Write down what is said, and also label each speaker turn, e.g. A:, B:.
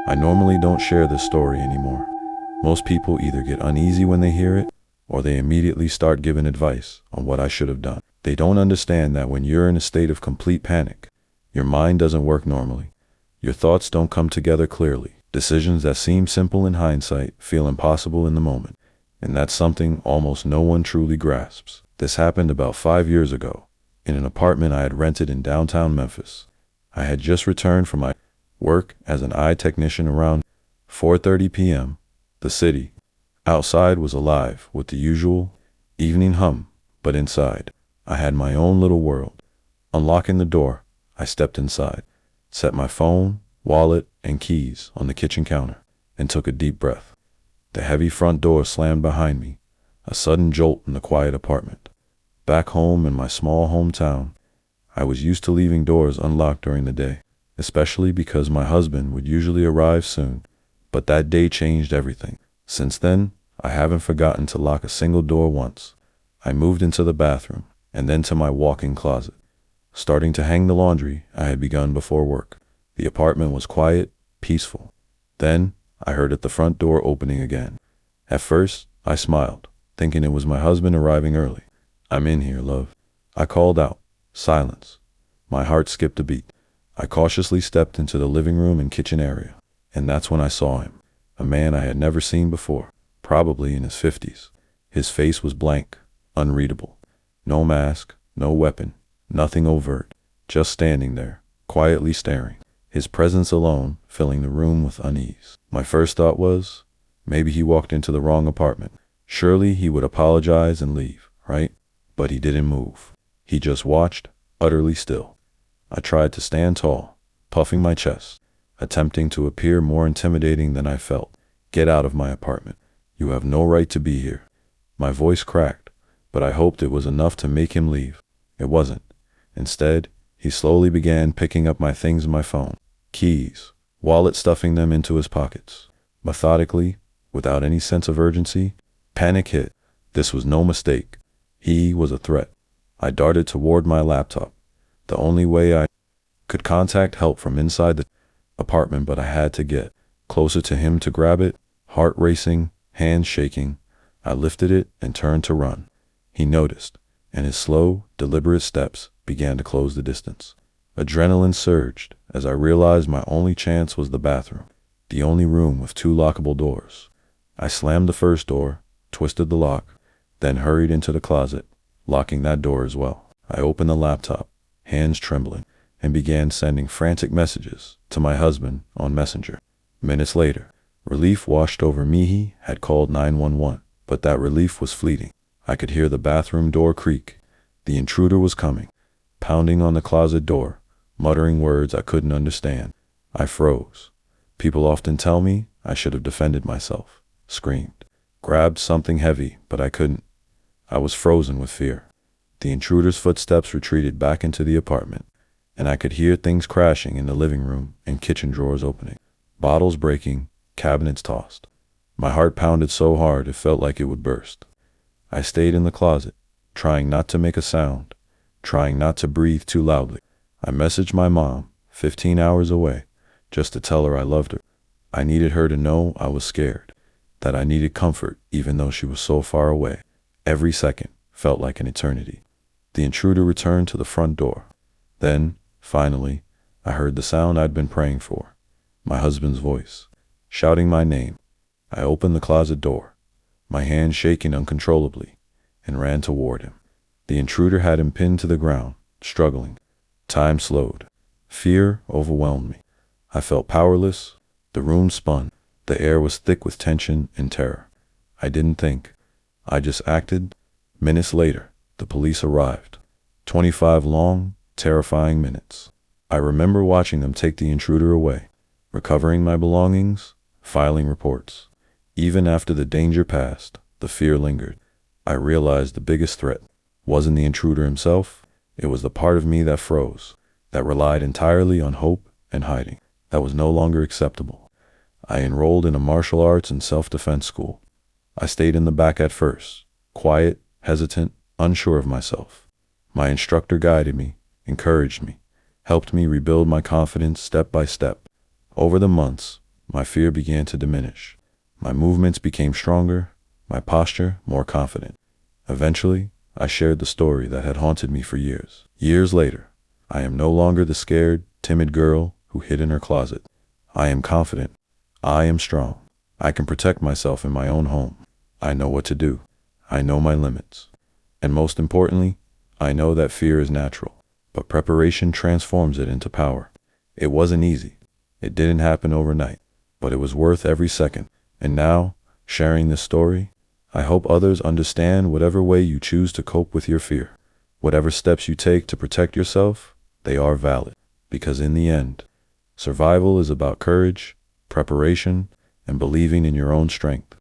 A: I normally don't share this story anymore. Most people either get uneasy when they hear it, or they immediately start giving advice on what I should have done. They don't understand that when you're in a state of complete panic, your mind doesn't work normally. Your thoughts don't come together clearly. Decisions that seem simple in hindsight feel impossible in the moment. And that's something almost no one truly grasps. This happened about 5 years ago, in an apartment I had rented in downtown Memphis. I had just returned from my work as an eye technician around 4:30 p.m. The city outside was alive with the usual evening hum, but inside, I had my own little world. Unlocking the door, I stepped inside, set my phone, wallet, and keys on the kitchen counter, and took a deep breath. The heavy front door slammed behind me, a sudden jolt in the quiet apartment. Back home in my small hometown, I was used to leaving doors unlocked during the day, especially because my husband would usually arrive soon, but that day changed everything. Since then, I haven't forgotten to lock a single door once. I moved into the bathroom, and then to my walk-in closet, starting to hang the laundry I had begun before work. The apartment was quiet, peaceful. Then, I heard at the front door opening again. At first, I smiled, thinking it was my husband arriving early. "I'm in here, love." I called out. Silence. My heart skipped a beat. I cautiously stepped into the living room and kitchen area, and that's when I saw him. A man I had never seen before, probably in his 50s. His face was blank, unreadable. No mask, no weapon, nothing overt, just standing there, quietly staring. His presence alone filling the room with unease. My first thought was, maybe he walked into the wrong apartment. Surely he would apologize and leave, right? But he didn't move. He just watched, utterly still. I tried to stand tall, puffing my chest, attempting to appear more intimidating than I felt. "Get out of my apartment. You have no right to be here." My voice cracked, but I hoped it was enough to make him leave. It wasn't. Instead, he slowly began picking up my things in my phone, keys, wallet, stuffing them into his pockets. Methodically, without any sense of urgency, panic hit. This was no mistake. He was a threat. I darted toward my laptop, the only way I could contact help from inside the apartment, but I had to get closer to him to grab it. Heart racing, hands shaking, I lifted it and turned to run. He noticed, and his slow, deliberate steps began to close the distance. Adrenaline surged as I realized my only chance was the bathroom, the only room with 2 lockable doors. I slammed the first door, twisted the lock, then hurried into the closet, locking that door as well. I opened the laptop, hands trembling, and began sending frantic messages to my husband on Messenger. Minutes later, relief washed over me. He had called 911, but that relief was fleeting. I could hear the bathroom door creak. The intruder was coming, pounding on the closet door, muttering words I couldn't understand. I froze. People often tell me I should have defended myself, screamed, grabbed something heavy, but I couldn't. I was frozen with fear. The intruder's footsteps retreated back into the apartment, and I could hear things crashing in the living room and kitchen drawers opening, bottles breaking, cabinets tossed. My heart pounded so hard it felt like it would burst. I stayed in the closet, trying not to make a sound, trying not to breathe too loudly. I messaged my mom, 15 hours away, just to tell her I loved her. I needed her to know I was scared, that I needed comfort even though she was so far away. Every second felt like an eternity. The intruder returned to the front door. Then, finally, I heard the sound I'd been praying for, my husband's voice, shouting my name. I opened the closet door, my hand shaking uncontrollably, and ran toward him. The intruder had him pinned to the ground, struggling. Time slowed. Fear overwhelmed me. I felt powerless. The room spun. The air was thick with tension and terror. I didn't think. I just acted. Minutes later, the police arrived. 25 long, terrifying minutes. I remember watching them take the intruder away, recovering my belongings, filing reports. Even after the danger passed, the fear lingered. I realized the biggest threat wasn't the intruder himself. It was the part of me that froze, that relied entirely on hope and hiding. That was no longer acceptable. I enrolled in a martial arts and self-defense school. I stayed in the back at first, quiet, hesitant, unsure of myself. My instructor guided me, encouraged me, helped me rebuild my confidence step by step. Over the months, My fear began to diminish. My movements became stronger, my posture more confident. Eventually, I shared the story that had haunted me for years. Years later, I am no longer the scared, timid girl who hid in her closet. I am confident. I am strong. I can protect myself in my own home. I know what to do. I know my limits. And most importantly, I know that fear is natural, but preparation transforms it into power. It wasn't easy. It didn't happen overnight, but it was worth every second. And now, sharing this story, I hope others understand whatever way you choose to cope with your fear. Whatever steps you take to protect yourself, they are valid. Because in the end, survival is about courage, preparation, and believing in your own strength.